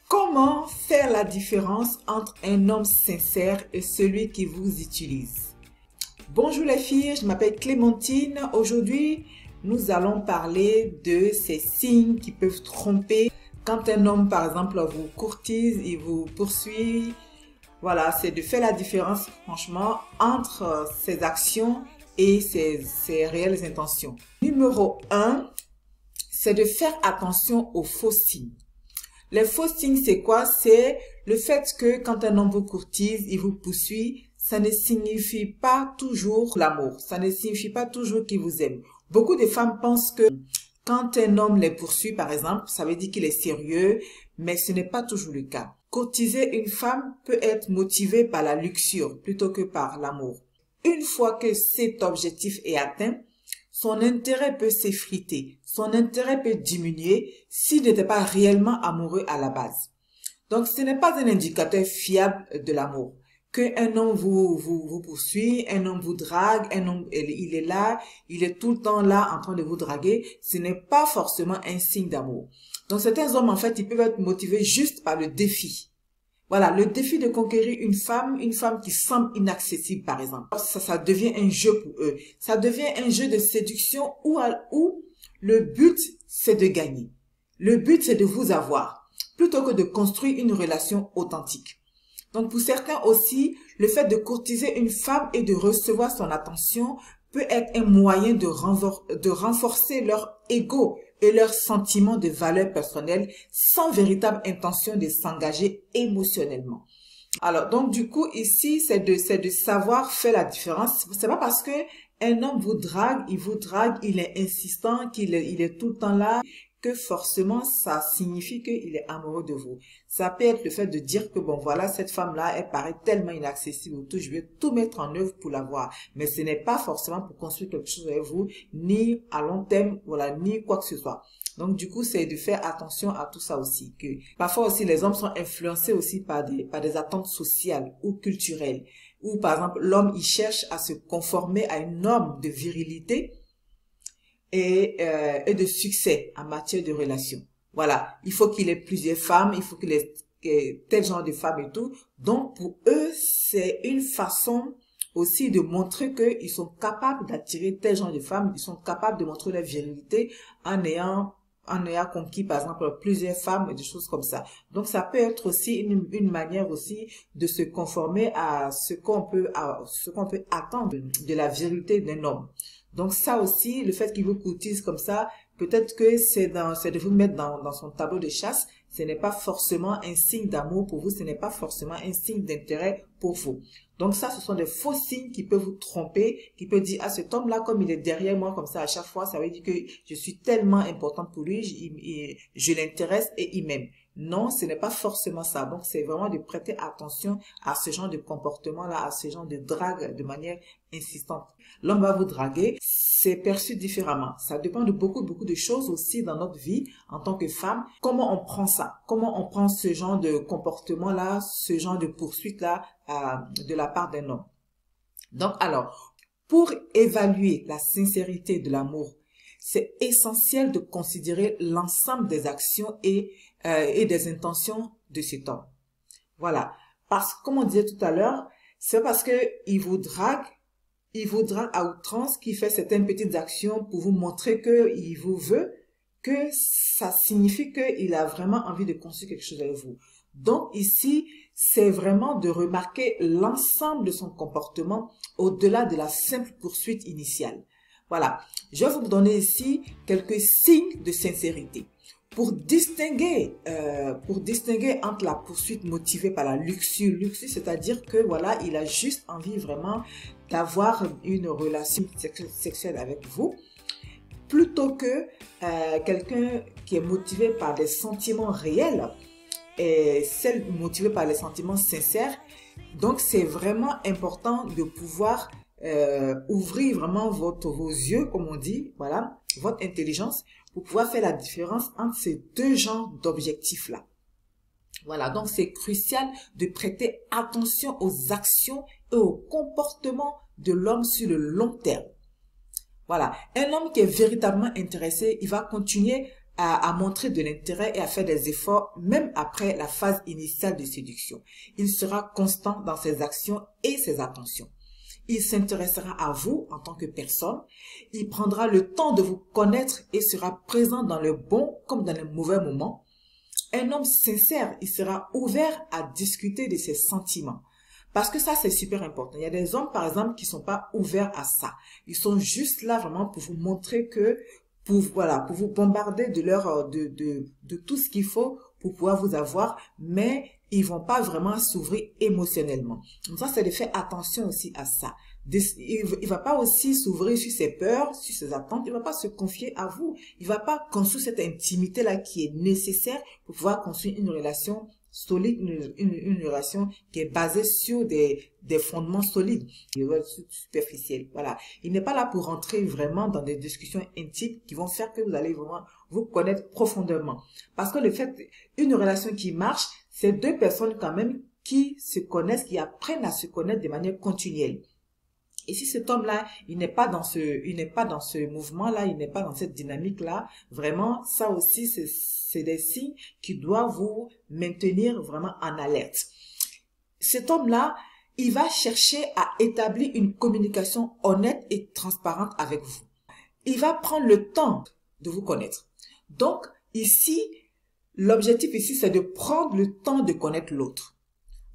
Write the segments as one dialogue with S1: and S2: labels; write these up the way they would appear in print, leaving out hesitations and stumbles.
S1: Comment faire la différence entre un homme sincère et celui qui vous utilise? Bonjour les filles, je m'appelle Clémentine. Aujourd'hui, nous allons parler de ces signes qui peuvent tromper. Quand un homme, par exemple, vous courtise, il vous poursuit. Voilà, c'est de faire la différence, franchement, entre ses actions et ses réelles intentions. Numéro 1, c'est de faire attention aux faux signes. Les faux signes, c'est quoi? C'est le fait que quand un homme vous courtise, il vous poursuit, ça ne signifie pas toujours l'amour. Ça ne signifie pas toujours qu'il vous aime. Beaucoup de femmes pensent que quand un homme les poursuit, par exemple, ça veut dire qu'il est sérieux, mais ce n'est pas toujours le cas. Courtiser une femme peut être motivé par la luxure plutôt que par l'amour. Une fois que cet objectif est atteint, son intérêt peut s'effriter, son intérêt peut diminuer s'il n'était pas réellement amoureux à la base. Donc, ce n'est pas un indicateur fiable de l'amour. Qu'un homme vous poursuit, un homme vous drague, un homme, il est là, il est tout le temps là en train de vous draguer, ce n'est pas forcément un signe d'amour. Donc, certains hommes, en fait, ils peuvent être motivés juste par le défi. Voilà, le défi de conquérir une femme qui semble inaccessible, par exemple. Ça devient un jeu pour eux. Ça devient un jeu de séduction où le but, c'est de gagner. Le but, c'est de vous avoir, plutôt que de construire une relation authentique. Donc, pour certains aussi, le fait de courtiser une femme et de recevoir son attention peut être un moyen de renforcer leur ego et leur sentiment de valeur personnelle sans véritable intention de s'engager émotionnellement. Alors, donc, du coup, ici, c'est de savoir faire la différence. C'est pas parce que un homme vous drague, il est insistant, il est tout le temps là, que forcément, ça signifie qu'il est amoureux de vous. Ça peut être le fait de dire que, bon, voilà, cette femme-là, elle paraît tellement inaccessible, je vais tout mettre en œuvre pour la voir. Mais ce n'est pas forcément pour construire quelque chose avec vous, ni à long terme, voilà, ni quoi que ce soit. Donc, du coup, c'est de faire attention à tout ça aussi. Que parfois aussi, les hommes sont influencés aussi par des attentes sociales ou culturelles. Ou, par exemple, l'homme, il cherche à se conformer à une norme de virilité et de succès en matière de relations. Voilà, il faut qu'il ait plusieurs femmes, il faut qu'il ait tel genre de femmes et tout. Donc, pour eux, c'est une façon aussi de montrer qu'ils sont capables d'attirer tel genre de femmes, ils sont capables de montrer leur virilité en ayant conquis, par exemple, plusieurs femmes et des choses comme ça. Donc, ça peut être aussi une manière aussi de se conformer à ce qu'on peut attendre de la virilité d'un homme. Donc, ça aussi, le fait qu'il vous courtise comme ça, peut-être que c'est de vous mettre dans son tableau de chasse. Ce n'est pas forcément un signe d'amour pour vous, ce n'est pas forcément un signe d'intérêt pour vous. Donc ça, ce sont des faux signes qui peuvent vous tromper, qui peuvent dire, ah, cet homme-là, comme il est derrière moi, comme ça, à chaque fois, ça veut dire que je suis tellement importante pour lui, je l'intéresse et il m'aime. Non, ce n'est pas forcément ça. Donc, c'est vraiment de prêter attention à ce genre de comportement-là, à ce genre de drague de manière insistante. L'homme va vous draguer, c'est perçu différemment. Ça dépend de beaucoup de choses aussi dans notre vie en tant que femme. Comment on prend ça? Comment on prend ce genre de comportement-là, ce genre de poursuite-là de la part d'un homme? Donc, alors, pour évaluer la sincérité de l'amour, c'est essentiel de considérer l'ensemble des actions et des intentions de cet homme. Voilà. Parce que, comme on disait tout à l'heure, c'est parce que il vous drague à outrance, qu'il fait certaines petites actions pour vous montrer qu'il vous veut, que ça signifie qu'il a vraiment envie de construire quelque chose avec vous. Donc ici, c'est vraiment de remarquer l'ensemble de son comportement au-delà de la simple poursuite initiale. Voilà, je vais vous donner ici quelques signes de sincérité. Pour distinguer entre la poursuite motivée par la luxure, c'est-à-dire que voilà, il a juste envie vraiment d'avoir une relation sexuelle avec vous, plutôt que quelqu'un qui est motivé par des sentiments réels et celle motivée par les sentiments sincères. Donc, c'est vraiment important de pouvoir ouvrir vraiment vos yeux, comme on dit, voilà, votre intelligence, pour pouvoir faire la différence entre ces deux genres d'objectifs-là. Voilà, donc c'est crucial de prêter attention aux actions et aux comportements de l'homme sur le long terme. Voilà, un homme qui est véritablement intéressé, il va continuer à montrer de l'intérêt et à faire des efforts même après la phase initiale de séduction. Il sera constant dans ses actions et ses attentions. Il s'intéressera à vous en tant que personne. Il prendra le temps de vous connaître et sera présent dans le bon comme dans les mauvais moments. Un homme sincère, il sera ouvert à discuter de ses sentiments. Parce que ça, c'est super important. Il y a des hommes, par exemple, qui sont pas ouverts à ça. Ils sont juste là vraiment pour vous montrer que, pour vous bombarder de tout ce qu'il faut pour pouvoir vous avoir, mais ils vont pas vraiment s'ouvrir émotionnellement. Donc ça, c'est de faire attention aussi à ça. Il va pas aussi s'ouvrir sur ses peurs, sur ses attentes. Il va pas se confier à vous. Il va pas construire cette intimité-là qui est nécessaire pour pouvoir construire une relation solide, une relation qui est basée sur des fondements solides, superficiels. Voilà. Il n'est pas là pour rentrer vraiment dans des discussions intimes qui vont faire que vous allez vraiment vous connaître profondément. Parce que le fait, une relation qui marche, c'est deux personnes quand même qui se connaissent, qui apprennent à se connaître de manière continuelle. Et si cet homme-là, il n'est pas dans ce mouvement-là, il n'est pas dans cette dynamique-là, vraiment, ça aussi, c'est des signes qui doivent vous maintenir vraiment en alerte. Cet homme-là, il va chercher à établir une communication honnête et transparente avec vous. Il va prendre le temps de vous connaître. Donc, ici, l'objectif ici, c'est de prendre le temps de connaître l'autre.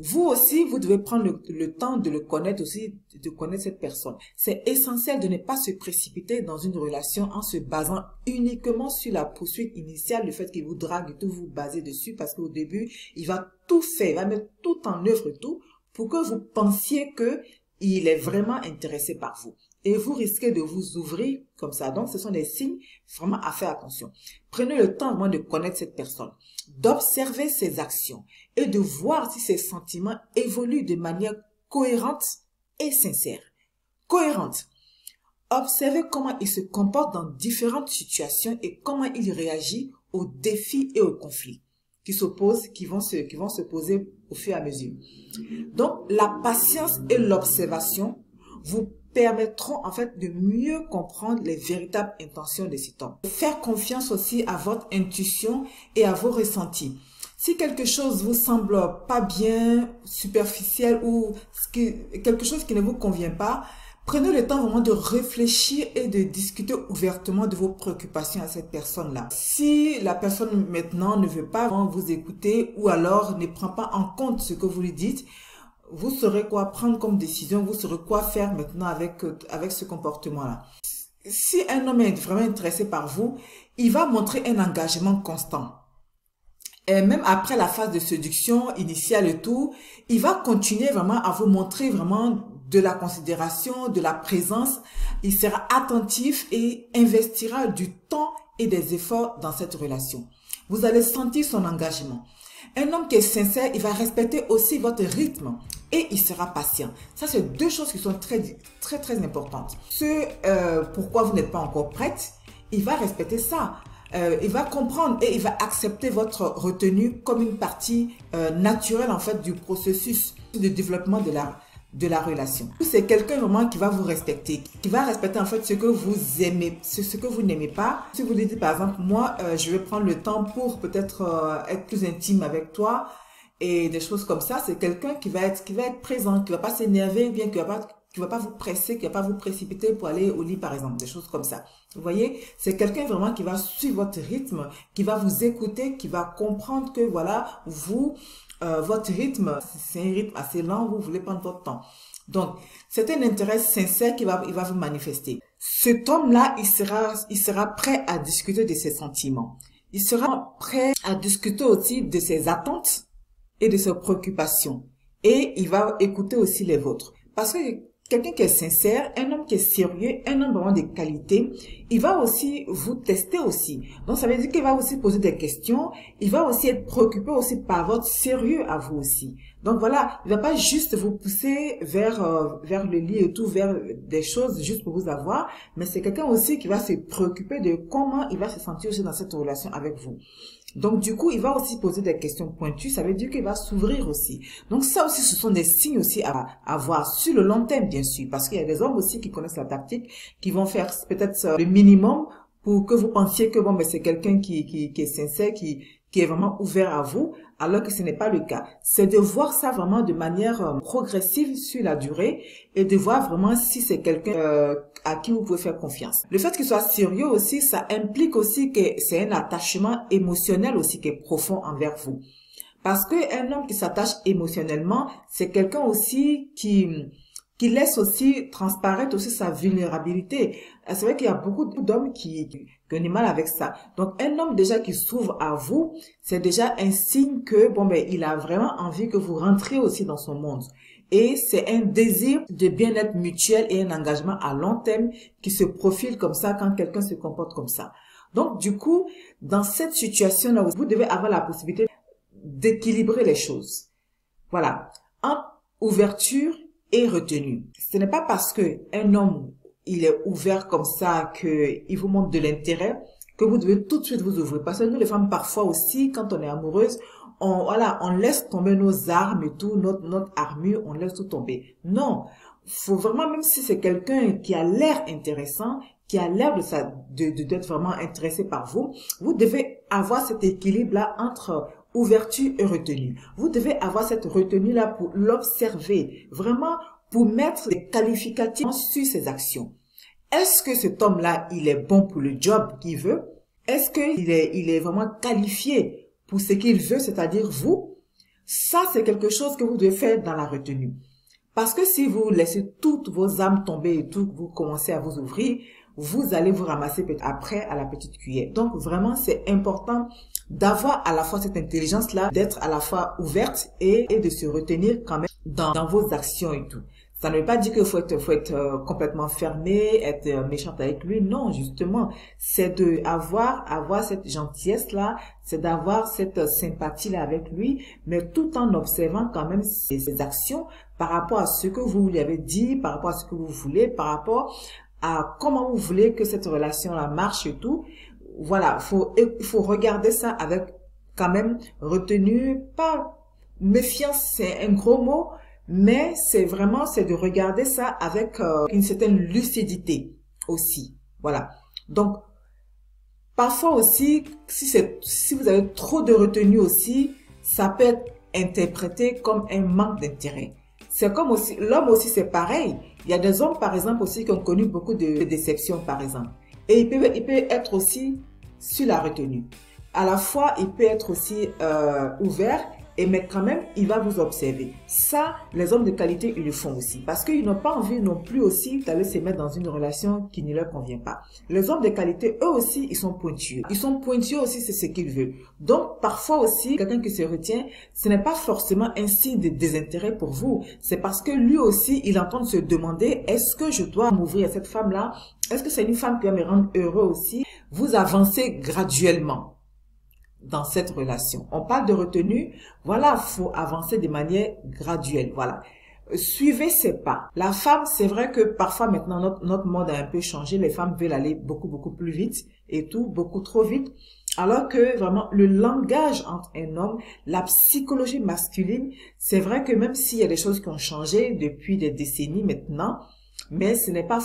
S1: Vous aussi, vous devez prendre le temps de le connaître aussi, de connaître cette personne. C'est essentiel de ne pas se précipiter dans une relation en se basant uniquement sur la poursuite initiale, le fait qu'il vous drague et tout, vous basez dessus, parce qu'au début, il va tout faire, il va mettre tout en œuvre et tout, pour que vous pensiez qu'il est vraiment intéressé par vous. Et vous risquez de vous ouvrir comme ça. Donc, ce sont des signes vraiment à faire attention. Prenez le temps vraiment de connaître cette personne, d'observer ses actions et de voir si ses sentiments évoluent de manière cohérente et sincère. Cohérente. Observez comment il se comporte dans différentes situations et comment il réagit aux défis et aux conflits qui vont se poser au fur et à mesure. Donc, la patience et l'observation vous permettront en fait de mieux comprendre les véritables intentions de cet homme. Faire confiance aussi à votre intuition et à vos ressentis. Si quelque chose vous semble pas bien, superficiel ou quelque chose qui ne vous convient pas, prenez le temps vraiment de réfléchir et de discuter ouvertement de vos préoccupations à cette personne-là. Si la personne maintenant ne veut pas vous écouter ou alors ne prend pas en compte ce que vous lui dites, vous saurez quoi prendre comme décision, vous saurez quoi faire maintenant avec ce comportement-là. Si un homme est vraiment intéressé par vous, il va montrer un engagement constant. Et même après la phase de séduction initiale et tout, il va continuer vraiment à vous montrer vraiment de la considération, de la présence. Il sera attentif et investira du temps et des efforts dans cette relation. Vous allez sentir son engagement. Un homme qui est sincère, il va respecter aussi votre rythme et il sera patient. Ça, c'est deux choses qui sont très importantes. Pourquoi vous n'êtes pas encore prête, il va respecter ça. Il va comprendre et il va accepter votre retenue comme une partie naturelle en fait du processus de développement de la relation. C'est quelqu'un vraiment qui va vous respecter, qui va respecter en fait ce que vous aimez, ce que vous n'aimez pas. Si vous lui dites par exemple, moi je vais prendre le temps pour peut-être être plus intime avec toi et des choses comme ça, c'est quelqu'un qui va être présent, qui va pas s'énerver ou bien qui va pas vous presser, qui va pas vous précipiter pour aller au lit par exemple, des choses comme ça. Vous voyez, c'est quelqu'un vraiment qui va suivre votre rythme, qui va vous écouter, qui va comprendre que voilà, votre rythme, c'est un rythme assez lent, vous voulez prendre votre temps. Donc, c'est un intérêt sincère il va vous manifester. Cet homme-là, il sera prêt à discuter de ses sentiments. Il sera prêt à discuter aussi de ses attentes et de ses préoccupations. Et il va écouter aussi les vôtres. Parce que quelqu'un qui est sincère, un homme qui est sérieux, un homme vraiment de qualité, il va aussi vous tester aussi. Donc, ça veut dire qu'il va aussi poser des questions. Il va aussi être préoccupé aussi par votre sérieux à vous aussi. Donc, voilà, il va pas juste vous pousser vers le lit et tout, vers des choses juste pour vous avoir. Mais c'est quelqu'un aussi qui va se préoccuper de comment il va se sentir aussi dans cette relation avec vous. Donc, du coup, il va aussi poser des questions pointues. Ça veut dire qu'il va s'ouvrir aussi. Donc, ça aussi, ce sont des signes aussi à voir sur le long terme, bien sûr. Parce qu'il y a des hommes aussi qui connaissent la tactique, qui vont faire peut-être le minimum pour que vous pensiez que bon, mais c'est quelqu'un qui est sincère, qui est vraiment ouvert à vous, alors que ce n'est pas le cas. C'est de voir ça vraiment de manière progressive sur la durée et de voir vraiment si c'est quelqu'un à qui vous pouvez faire confiance. Le fait qu'il soit sérieux aussi, ça implique aussi que c'est un attachement émotionnel aussi qui est profond envers vous. Parce que un homme qui s'attache émotionnellement, c'est quelqu'un aussi qui laisse aussi transparaître aussi sa vulnérabilité. C'est vrai qu'il y a beaucoup d'hommes qui ont du mal avec ça. Donc, un homme déjà qui s'ouvre à vous, c'est déjà un signe que, bon, ben, il a vraiment envie que vous rentriez aussi dans son monde. Et c'est un désir de bien-être mutuel et un engagement à long terme qui se profile comme ça quand quelqu'un se comporte comme ça. Donc, du coup, dans cette situation-là, vous devez avoir la possibilité d'équilibrer les choses. Voilà. Entre ouverture et retenue. Ce n'est pas parce que un homme, il est ouvert comme ça, qu'il vous montre de l'intérêt, que vous devez tout de suite vous ouvrir. Parce que nous, les femmes, parfois aussi, quand on est amoureuse, on laisse tomber nos armes et tout, notre armure, on laisse tout tomber. Non. Faut vraiment, même si c'est quelqu'un qui a l'air intéressant, qui a l'air d'être vraiment intéressé par vous, vous devez avoir cet équilibre-là entre ouverture et retenue. Vous devez avoir cette retenue-là pour l'observer, vraiment pour mettre des qualificatifs sur ses actions. Est-ce que cet homme-là, il est bon pour le job qu'il veut? Est-ce qu'il est vraiment qualifié pour ce qu'il veut, c'est-à-dire vous? Ça, c'est quelque chose que vous devez faire dans la retenue. Parce que si vous laissez toutes vos âmes tomber et tout, vous commencez à vous ouvrir, vous allez vous ramasser après à la petite cuillère. Donc vraiment, c'est important d'avoir à la fois cette intelligence-là, d'être à la fois ouverte et de se retenir quand même dans vos actions et tout. Ça ne veut pas dire qu'il faut être complètement fermé, être méchante avec lui. Non, justement, c'est de avoir cette gentillesse-là, c'est d'avoir cette sympathie-là avec lui, mais tout en observant quand même ses actions par rapport à ce que vous lui avez dit, par rapport à ce que vous voulez, par rapport à comment vous voulez que cette relation-là marche et tout. Voilà, il faut regarder ça avec quand même retenue, pas méfiance, c'est un gros mot, mais c'est de regarder ça avec une certaine lucidité aussi. Voilà. Donc, parfois aussi, si vous avez trop de retenue aussi, ça peut être interprété comme un manque d'intérêt. C'est comme aussi, l'homme aussi c'est pareil. Il y a des hommes par exemple aussi qui ont connu beaucoup de déceptions par exemple. Et il peut être aussi sur la retenue. À la fois, il peut être aussi ouvert, mais quand même, il va vous observer. Ça, les hommes de qualité, ils le font aussi. Parce qu'ils n'ont pas envie non plus aussi d'aller se mettre dans une relation qui ne leur convient pas. Les hommes de qualité, eux aussi, ils sont pointueux. Ils sont pointueux aussi, c'est ce qu'ils veulent. Donc, parfois aussi, quelqu'un qui se retient, ce n'est pas forcément un signe de désintérêt pour vous. C'est parce que lui aussi, il est en train de se demander, est-ce que je dois m'ouvrir à cette femme-là? Est-ce que c'est une femme qui va me rendre heureux aussi? Vous avancez graduellement dans cette relation. On parle de retenue, voilà, faut avancer de manière graduelle, voilà. Suivez ses pas. La femme, c'est vrai que parfois maintenant notre monde a un peu changé, les femmes veulent aller beaucoup plus vite et tout, beaucoup trop vite, alors que vraiment le langage entre un homme, la psychologie masculine, c'est vrai que même s'il y a des choses qui ont changé depuis des décennies maintenant, mais ce n'est pas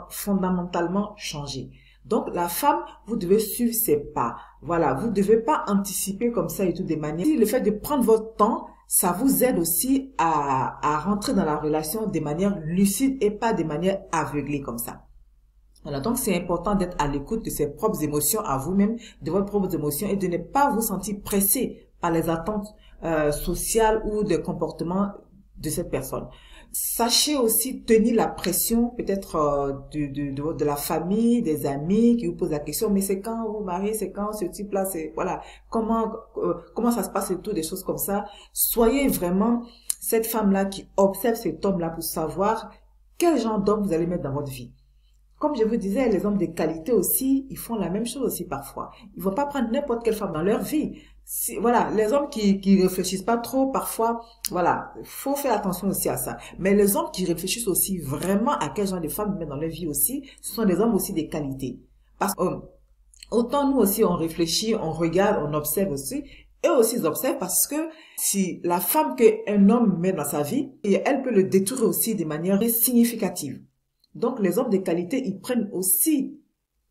S1: fondamentalement changé. Donc, la femme, vous devez suivre ses pas. Voilà, vous ne devez pas anticiper comme ça et tout des manières. Le fait de prendre votre temps, ça vous aide aussi à rentrer dans la relation de manière lucide et pas de manière aveuglée comme ça. Voilà, donc c'est important d'être à l'écoute de ses propres émotions à vous-même, de vos propres émotions et de ne pas vous sentir pressé par les attentes sociales ou de comportement de cette personne. Sachez aussi tenir la pression peut-être de la famille, des amis qui vous posent la question, mais c'est quand vous mariez, c'est quand ce type-là, c'est voilà, comment ça se passe et tout, des choses comme ça. Soyez vraiment cette femme-là qui observe cet homme-là pour savoir quel genre d'homme vous allez mettre dans votre vie. Comme je vous disais, les hommes de qualité aussi, ils font la même chose aussi parfois. Ils vont pas prendre n'importe quelle femme dans leur vie. Voilà, les hommes qui réfléchissent pas trop, parfois, voilà, faut faire attention aussi à ça. Mais les hommes qui réfléchissent aussi vraiment à quel genre de femme ils mettent dans leur vie aussi, ce sont des hommes aussi de qualité. Parce que autant nous aussi on réfléchit, on regarde, on observe aussi, eux aussi ils observent parce que si la femme qu'un homme met dans sa vie, elle peut le détruire aussi de manière significative. Donc, les hommes de qualité, ils prennent aussi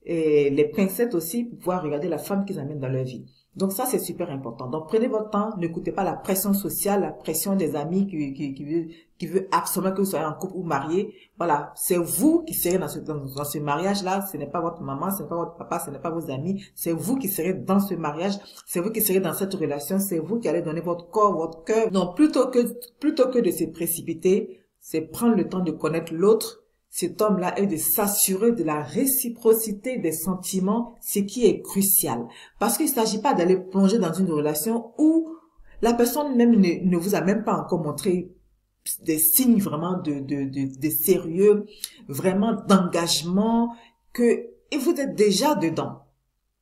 S1: les pincettes aussi pour pouvoir regarder la femme qu'ils amènent dans leur vie. Donc ça, c'est super important. Donc prenez votre temps, n'écoutez pas la pression sociale, la pression des amis qui veut absolument que vous soyez en couple ou marié. Voilà, c'est vous qui serez dans ce mariage-là. Ce n'est pas votre maman, ce n'est pas votre papa, ce n'est pas vos amis. C'est vous qui serez dans ce mariage. C'est vous qui serez dans cette relation. C'est vous qui allez donner votre corps, votre cœur. Donc plutôt que de se précipiter, c'est prendre le temps de connaître l'autre, cet homme-là, et de s'assurer de la réciprocité des sentiments, ce qui est crucial. Parce qu'il ne s'agit pas d'aller plonger dans une relation où la personne même ne vous a même pas encore montré des signes vraiment de sérieux, vraiment d'engagement, et vous êtes déjà dedans.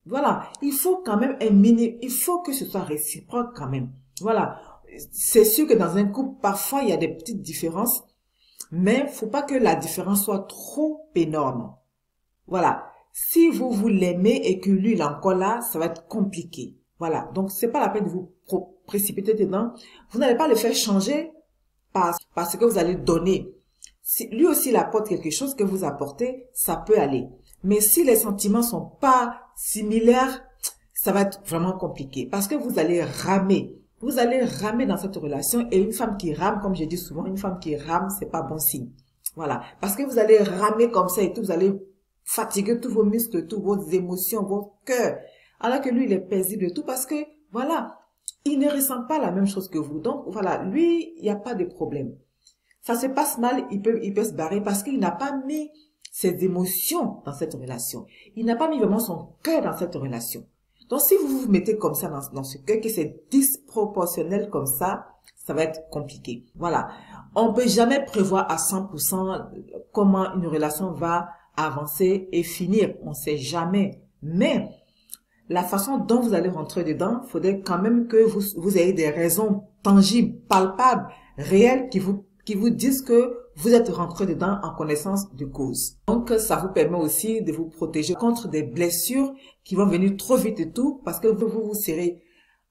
S1: Voilà, il faut quand même il faut que ce soit réciproque quand même. Voilà, c'est sûr que dans un couple, parfois, il y a des petites différences, mais faut pas que la différence soit trop énorme. Voilà. Si vous l'aimez et que lui, il est encore là, ça va être compliqué. Voilà. Donc, c'est pas la peine de vous précipiter dedans. Vous n'allez pas le faire changer parce que vous allez donner. Si lui aussi, il apporte quelque chose que vous apportez, ça peut aller. Mais si les sentiments sont pas similaires, ça va être vraiment compliqué parce que vous allez ramer. Vous allez ramer dans cette relation, et une femme qui rame, comme je dis souvent, une femme qui rame, c'est pas bon signe. Voilà. Parce que vous allez ramer comme ça et tout, vous allez fatiguer tous vos muscles, toutes vos émotions, vos cœurs. Alors que lui, il est paisible et tout parce que, voilà, il ne ressent pas la même chose que vous. Donc, voilà, lui, il n'y a pas de problème. Ça se passe mal, il peut se barrer parce qu'il n'a pas mis ses émotions dans cette relation. Il n'a pas mis vraiment son cœur dans cette relation. Donc, si vous vous mettez comme ça dans ce cœur, que c'est disproportionnel comme ça va être compliqué. Voilà. On ne peut jamais prévoir à 100% comment une relation va avancer et finir. On ne sait jamais. Mais la façon dont vous allez rentrer dedans, il faudrait quand même que vous ayez des raisons tangibles, palpables, réelles qui vous disent que vous êtes rentré dedans en connaissance de cause. Donc, ça vous permet aussi de vous protéger contre des blessures qui vont venir trop vite et tout, parce que vous serez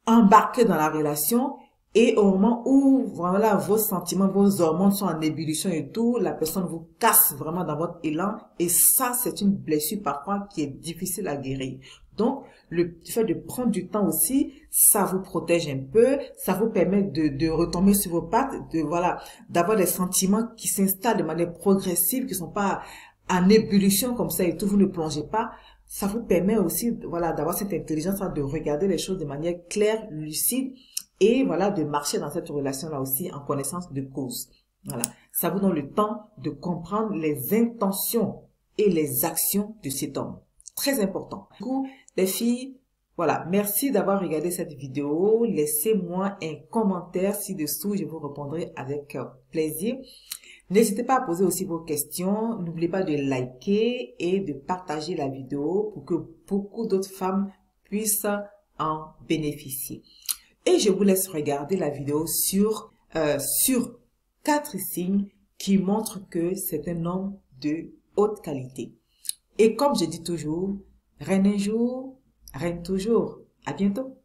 S1: embarqué dans la relation, et au moment où, voilà, vos sentiments, vos hormones sont en ébullition et tout, la personne vous casse vraiment dans votre élan, et ça, c'est une blessure parfois qui est difficile à guérir. Donc, le fait de prendre du temps aussi, ça vous protège un peu, ça vous permet de retomber sur vos pattes, d'avoir des sentiments qui s'installent de manière progressive, qui sont pas en ébullition comme ça et tout, vous ne plongez pas. Ça vous permet aussi, voilà, d'avoir cette intelligence, de regarder les choses de manière claire, lucide, et voilà, de marcher dans cette relation-là aussi en connaissance de cause. Voilà. Ça vous donne le temps de comprendre les intentions et les actions de cet homme. Très important. Du coup, les filles, voilà, merci d'avoir regardé cette vidéo. Laissez-moi un commentaire ci-dessous, je vous répondrai avec plaisir. N'hésitez pas à poser aussi vos questions. N'oubliez pas de liker et de partager la vidéo pour que beaucoup d'autres femmes puissent en bénéficier. Et je vous laisse regarder la vidéo sur 4 signes qui montrent que c'est un homme de haute qualité. Et comme je dis toujours, règne un jour, règne toujours. À bientôt.